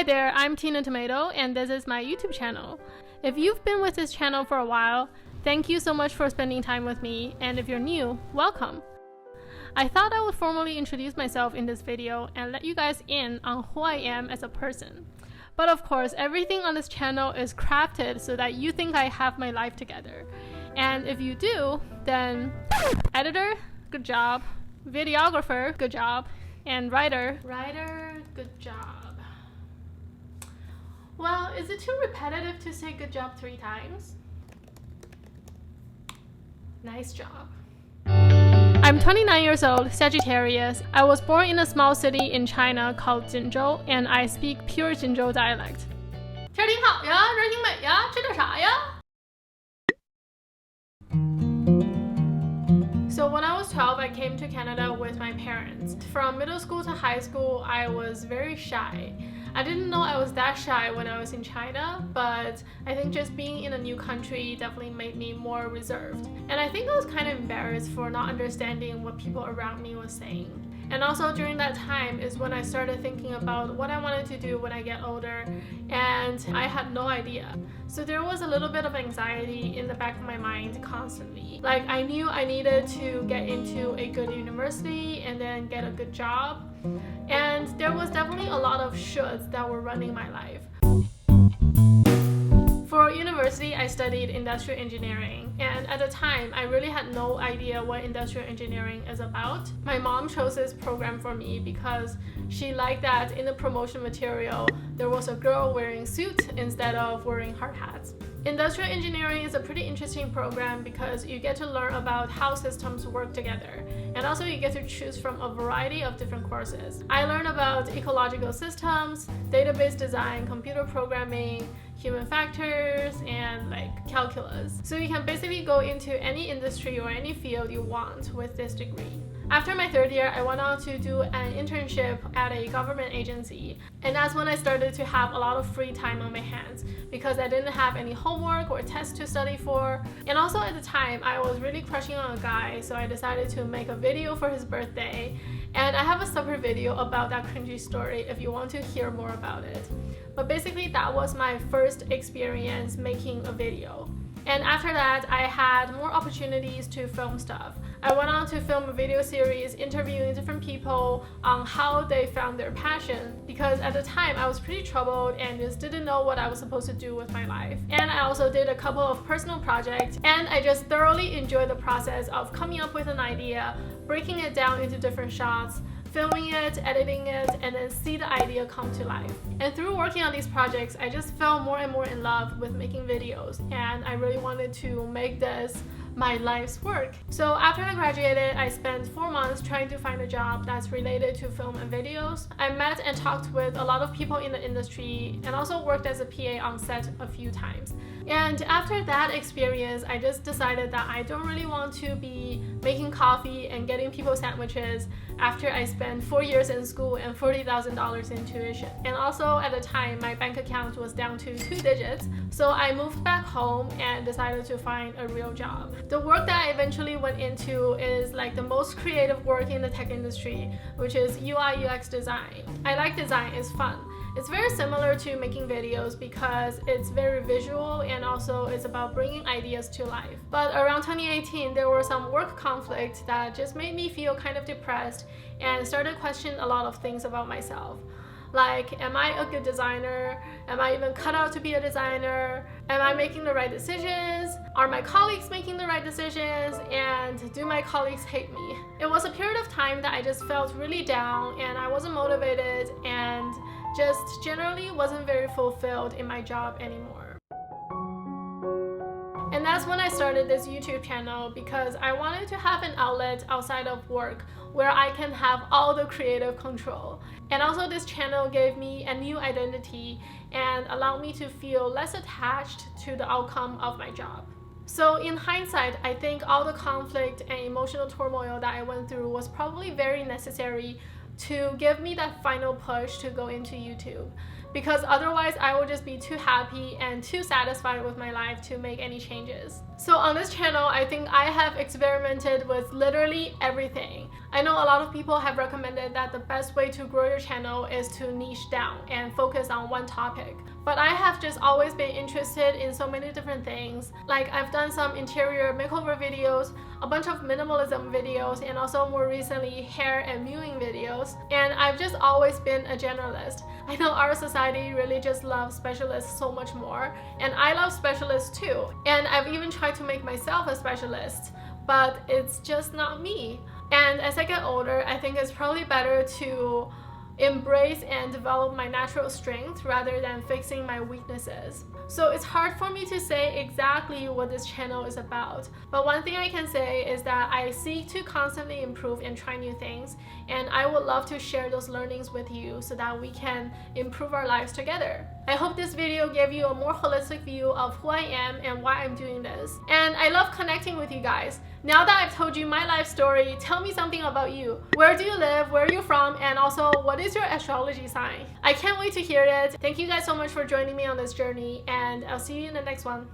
Hi there, I'm Tina Tomato, and this is my YouTube channel. If you've been with this channel for a while, thank you so much for spending time with me, and if you're new, welcome. I thought I would formally introduce myself in this video and let you guys in on who I am as a person. But of course, everything on this channel is crafted so that you think I have my life together. And if you do, then editor, good job. Videographer, good job. And writer, good job. Well, is it too repetitive to say good job 3 times? Nice job. I'm 29 years old, Sagittarius. I was born in a small city in China called Jinzhou, and I speak pure Jinzhou dialect. 天儿挺好呀，人挺美呀，吃点啥呀? So when I was 12, I came to Canada with my parents. From middle school to high school, I was very shy. I didn't know I was that shy when I was in China, but I think just being in a new country definitely made me more reserved. And I think I was kind of embarrassed for not understanding what people around me was saying. And also during that time is when I started thinking about what I wanted to do when I get older, and I had no idea. So there was a little bit of anxiety in the back of my mind constantly. Like I knew I needed to get into a good university and then get a good job. And there was definitely a lot of shoulds that were running my life. For university, I studied industrial engineering, and at the time, I really had no idea what industrial engineering is about. My mom chose this program for me because she liked that in the promotion material, there was a girl wearing suit instead of wearing hard hats. Industrial engineering is a pretty interesting program because you get to learn about how systems work together, and also you get to choose from a variety of different courses. I learned about ecological systems, database design, computer programming, human factors, and like calculus. So you can basically go into any industry or any field you want with this degree. After my 3rd year, I went on to do an internship at a government agency, and that's when I started to have a lot of free time on my hands because I didn't have any homework or tests to study for. And also at the time, I was really crushing on a guy, so I decided to make a video for his birthday, and I have a separate video about that cringy story if you want to hear more about it. But basically, that was my first experience making a video. And after that, I had more opportunities to film stuff. I went on to film a video series interviewing different people on how they found their passion, because at the time I was pretty troubled and just didn't know what I was supposed to do with my life. And I also did a couple of personal projects, and I just thoroughly enjoyed the process of coming up with an idea, breaking it down into different shots, filming it, editing it, and then see the idea come to life. And through working on these projects, I just fell more and more in love with making videos, and I really wanted to make this my life's work. So after I graduated, I spent 4 months trying to find a job that's related to film and videos. I met and talked with a lot of people in the industry and also worked as a PA on set a few times. And after that experience, I just decided that I don't really want to be making coffee and getting people sandwiches after I spent 4 years in school and $40,000 in tuition. And also at the time, my bank account was down to 2 digits. So I moved back home and decided to find a real job. The work that I eventually went into is like the most creative work in the tech industry, which is UI UX design. I like design, it's fun. It's very similar to making videos because it's very visual and also it's about bringing ideas to life. But around 2018, there were some work conflicts that just made me feel kind of depressed and started questioning a lot of things about myself. Like, am I a good designer? Am I even cut out to be a designer? Am I making the right decisions? Are my colleagues making the right decisions? And do my colleagues hate me? It was a period of time that I just felt really down and I wasn't motivated and just generally wasn't very fulfilled in my job anymore. And that's when I started this YouTube channel because I wanted to have an outlet outside of work where I can have all the creative control. And also this channel gave me a new identity and allowed me to feel less attached to the outcome of my job. So in hindsight, I think all the conflict and emotional turmoil that I went through was probably very necessary to give me that final push to go into YouTube. because otherwise I will just be too happy and too satisfied with my life to make any changes. So on this channel, I think I have experimented with literally everything. I know a lot of people have recommended that the best way to grow your channel is to niche down and focus on one topic. But I have just always been interested in so many different things. Like I've done some interior makeover videos, a bunch of minimalism videos, and also more recently hair and viewing videos. And I've just always been a generalist. I know our society really just loves specialists so much more, and I love specialists too. And I've even tried to make myself a specialist, but it's just not me. And as I get older, I think it's probably better to embrace and develop my natural strength rather than fixing my weaknesses. So it's hard for me to say exactly what this channel is about, but one thing I can say is that I seek to constantly improve and try new things, and I would love to share those learnings with you so that we can improve our lives together. I hope this video gave you a more holistic view of who I am and why I'm doing this. And I love connecting with you guys. Now that I've told you my life story, tell me something about you. Where do you live? Where are you from? And also, what is your astrology sign? I can't wait to hear it. Thank you guys so much for joining me on this journey, and I'll see you in the next one.